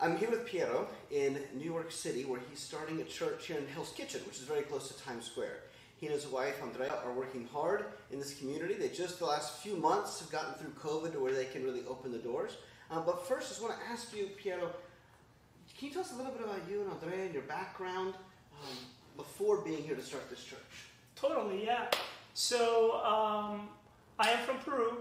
I'm here with Piero in New York City, where he's starting a church here in Hell's Kitchen, which is very close to Times Square. He and his wife, Andrea, are working hard in this community. They just, the last few months, have gotten through COVID to where they can really open the doors. But first, I just want to ask you, Piero, can you tell us a little bit about you and Andrea and your background before being here to start this church? Totally, yeah. So, I am from Peru.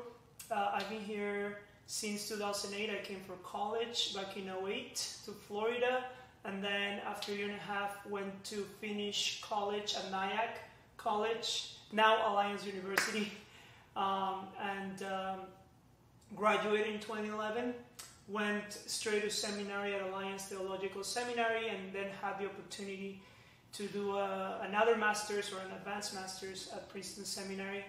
I've been here since 2008. I came for college back in 2008 to Florida, and then after a year and a half went to finish college at Nyack College, now Alliance University, and graduated in 2011. Went straight to seminary at Alliance Theological Seminary, and then had the opportunity to do another master's or an advanced master's at Princeton Seminary.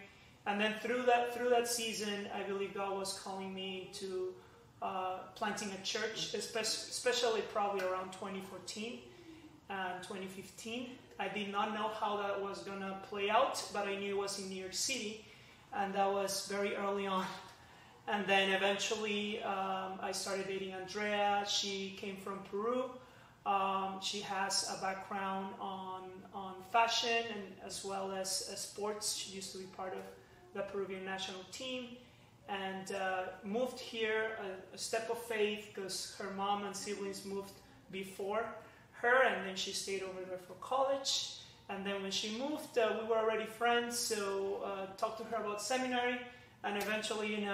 And then through that season, I believe God was calling me to planting a church, especially probably around 2014 and 2015. I did not know how that was going to play out, but I knew it was in New York City, and that was very early on. And then eventually I started dating Andrea. She came from Peru. She has a background on fashion and as well as sports. She used to be part of the Peruvian national team, and moved here, a step of faith, because her mom and siblings moved before her, and then she stayed over there for college. And then when she moved, we were already friends, so talked to her about seminary, and eventually,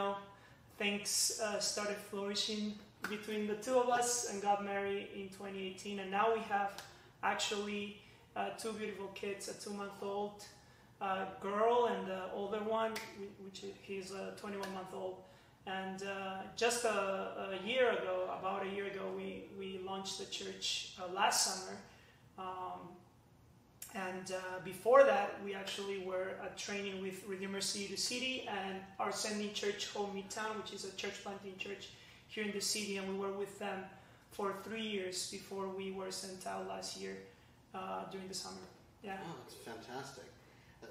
things started flourishing between the two of us and got married in 2018. And now we have actually two beautiful kids, a 2-month-old girl and the older one, which he's 21-month-old. And just about a year ago, we launched the church last summer. And before that, we actually were training with Redeemer City to City and our sending church, Home Midtown, which is a church planting church here in the city. And we were with them for 3 years before we were sent out last year during the summer. Yeah. Oh, that's fantastic.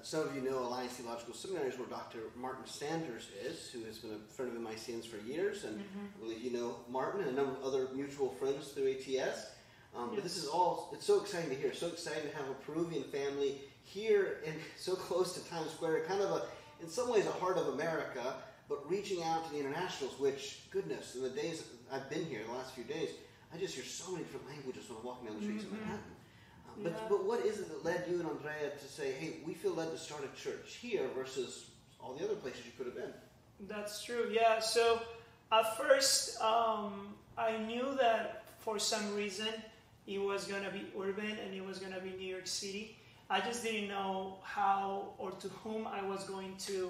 Some of you know Alliance Theological Seminary is where Dr. Martin Sanders is, who has been a friend of MICN's for years, and I believe you know Martin and a number of other mutual friends through ATS. Yes. But this is all, it's so exciting to hear, so exciting to have a Peruvian family here and so close to Times Square, kind of in some ways a heart of America, but reaching out to the internationals, which, goodness, in the days I've been here, the last few days, I just hear so many different languages when I'm walking down the streets of Manhattan. But what is it that led you and Andrea to say, hey, we feel led to start a church here versus all the other places you could have been? That's true, yeah. So at first, I knew that for some reason it was going to be urban and it was going to be New York City. I just didn't know how or to whom I was going to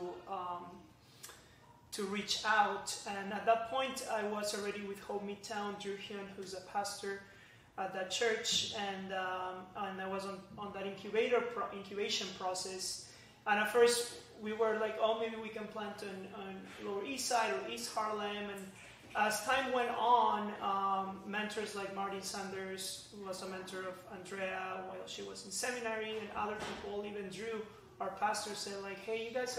reach out. And at that point, I was already with Hope Midtown, Drew Hyun, who's a pastor at that church, and I was on that incubation process. And at first we were like, oh, maybe we can plant on Lower East Side or East Harlem. And as time went on, mentors like Martin Sanders, who was a mentor of Andrea while she was in seminary, and other people, even Drew, our pastor, said like, hey, you guys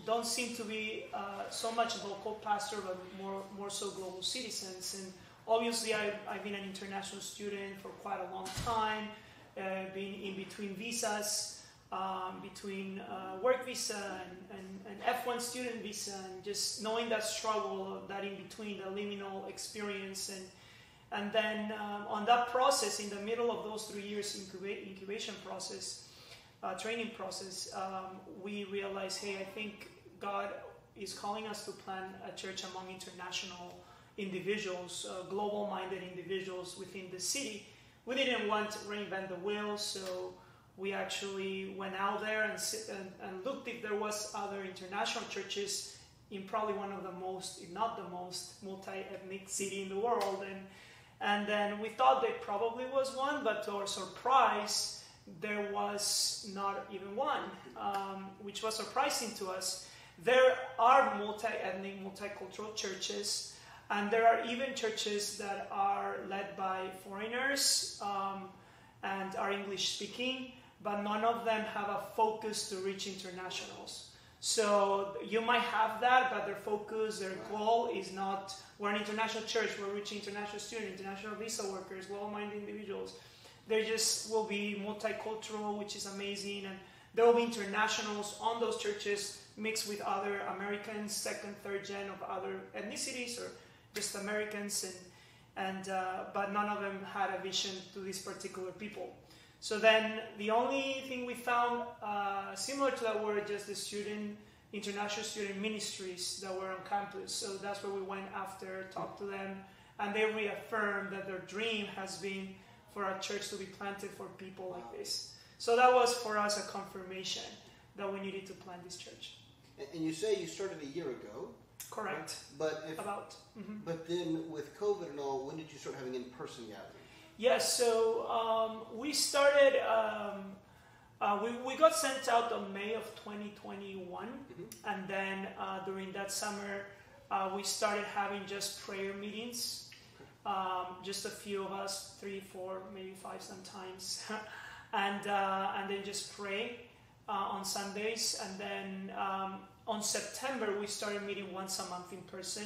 don't seem to be so much local pastor, but more so global citizens. And obviously, I've been an international student for quite a long time, being in between visas, between work visa and F1 student visa, and just knowing that struggle, that in between, the liminal experience. And then on that process, in the middle of those 3 years incubation process, training process, we realized, hey, I think God is calling us to plant a church among international individuals, global-minded individuals within the city. We didn't want to reinvent the wheel, so we actually went out there and looked if there was other international churches in probably one of the most, if not the most, multi-ethnic city in the world. And then we thought there probably was one, but to our surprise, there was not even one, which was surprising to us. There are multi-ethnic, multicultural churches, and there are even churches that are led by foreigners and are English-speaking, but none of them have a focus to reach internationals. So you might have that, but their focus, their goal is not, we're an international church, we're reaching international students, international visa workers, well-minded individuals. There just will be multicultural, which is amazing, and there will be internationals on those churches mixed with other Americans, second, third gen of other ethnicities, or just Americans, but none of them had a vision to these particular people. So then the only thing we found similar to that were just the international student ministries that were on campus. So that's where we went after, talked to them, and they reaffirmed that their dream has been for our church to be planted for people like this. So that was for us a confirmation that we needed to plant this church. And you say you started a year ago. Correct. But Mm-hmm. then with COVID and all, when did you start having in-person gatherings? Yes, so we started, we got sent out on May of 2021, and then during that summer, we started having just prayer meetings, just a few of us, 3, 4, maybe 5 sometimes, and then just pray on Sundays, and then on September, we started meeting once a month in person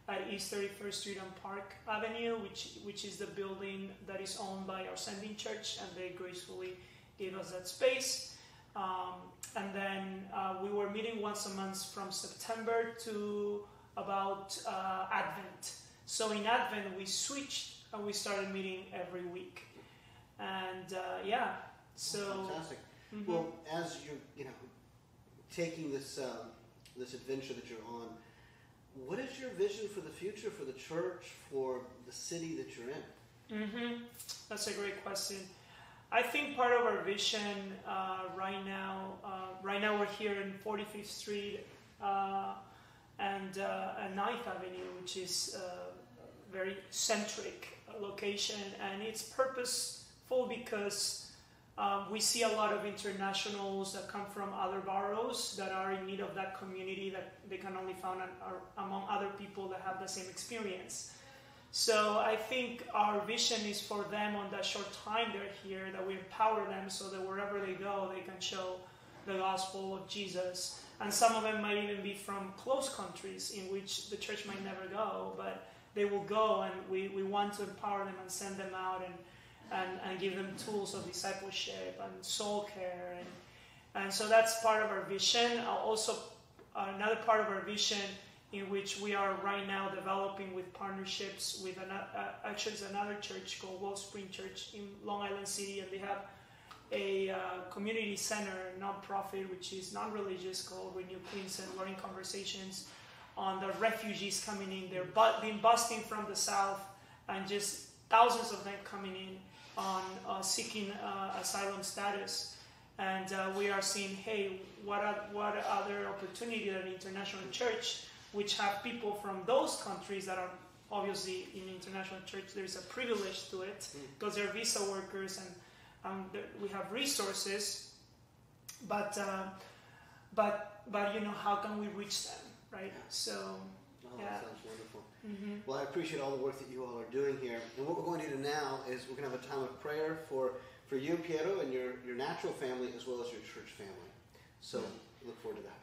at East 31st Street on Park Avenue, which is the building that is owned by our sending church, and they gracefully gave us that space. And then we were meeting once a month from September to about Advent. So in Advent, we switched and we started meeting every week. And so... Fantastic. Mm-hmm. Well, as you're taking this adventure that you're on, what is your vision for the future, for the church, for the city that you're in? Mm-hmm. That's a great question. I think part of our vision right now we're here in 45th Street and 9th Avenue, which is a very centric location, and it's purposeful because we see a lot of internationals that come from other boroughs that are in need of that community that they can only find among other people that have the same experience. So I think our vision is for them on that short time they're here, that we empower them so that wherever they go, they can show the gospel of Jesus. And some of them might even be from close countries in which the church might never go, but they will go, and we want to empower them and send them out and give them tools of discipleship and soul care. And so that's part of our vision. Also, another part of our vision in which we are right now developing with partnerships with another church called Wellspring Church in Long Island City, and they have a community center, non-profit, which is non-religious, called Renew Queens, and we're in conversations on the refugees coming in. They're been busting from the south, and just thousands of them coming in on seeking asylum status. And we are seeing, hey, what other opportunity at an international church, which have people from those countries that are obviously in international church, there's a privilege to it because they're visa workers, and we have resources, but how can we reach them, right? So that sounds wonderful. Mm-hmm. Well, I appreciate all the work that you all are doing here. And what we're going to do now is we're going to have a time of prayer for you, Piero, and your natural family, as well as your church family. So look forward to that.